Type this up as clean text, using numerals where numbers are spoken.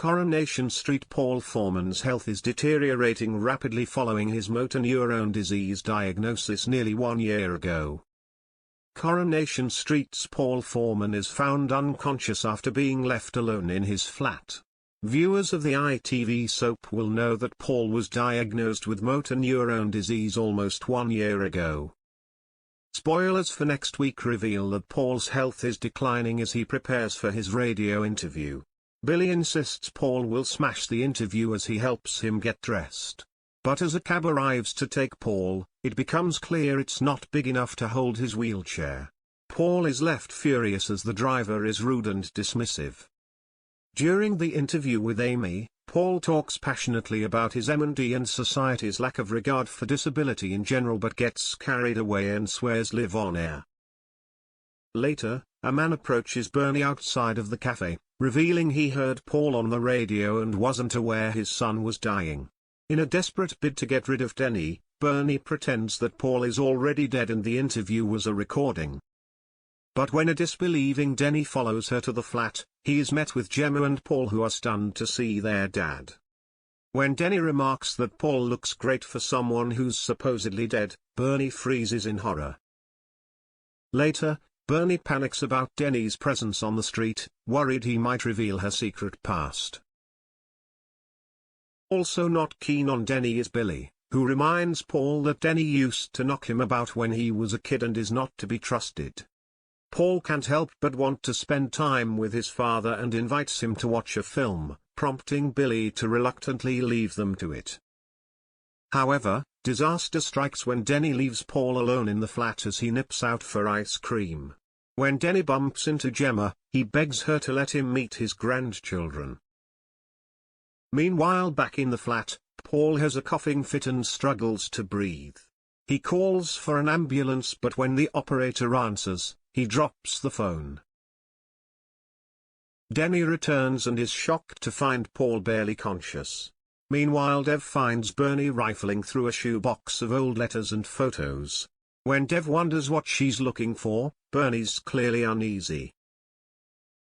Coronation Street. Paul Foreman's health is deteriorating rapidly following his motor neurone disease diagnosis nearly 1 year ago. Coronation Street's Paul Foreman is found unconscious after being left alone in his flat. Viewers of the ITV soap will know that Paul was diagnosed with motor neurone disease almost 1 year ago. Spoilers for next week reveal that Paul's health is declining as he prepares for his radio interview. Billy insists Paul will smash the interview as he helps him get dressed. But as a cab arrives to take Paul, it becomes clear it's not big enough to hold his wheelchair. Paul is left furious as the driver is rude and dismissive. During the interview with Amy, Paul talks passionately about his M&D and society's lack of regard for disability in general but gets carried away and swears live on air. Later, a man approaches Bernie outside of the cafe, revealing he heard Paul on the radio and wasn't aware his son was dying. In a desperate bid to get rid of Denny, Bernie pretends that Paul is already dead and the interview was a recording. But when a disbelieving Denny follows her to the flat, he is met with Gemma and Paul, who are stunned to see their dad. When Denny remarks that Paul looks great for someone who's supposedly dead, Bernie freezes in horror. Later, Bernie panics about Denny's presence on the street, worried he might reveal her secret past. Also not keen on Denny is Billy, who reminds Paul that Denny used to knock him about when he was a kid and is not to be trusted. Paul can't help but want to spend time with his father and invites him to watch a film, prompting Billy to reluctantly leave them to it. However, disaster strikes when Denny leaves Paul alone in the flat as he nips out for ice cream. When Denny bumps into Gemma, he begs her to let him meet his grandchildren. Meanwhile, back in the flat, Paul has a coughing fit and struggles to breathe. He calls for an ambulance, but when the operator answers, he drops the phone. Denny returns and is shocked to find Paul barely conscious. Meanwhile, Dev finds Bernie rifling through a shoebox of old letters and photos. When Dev wonders what she's looking for, Bernie's clearly uneasy.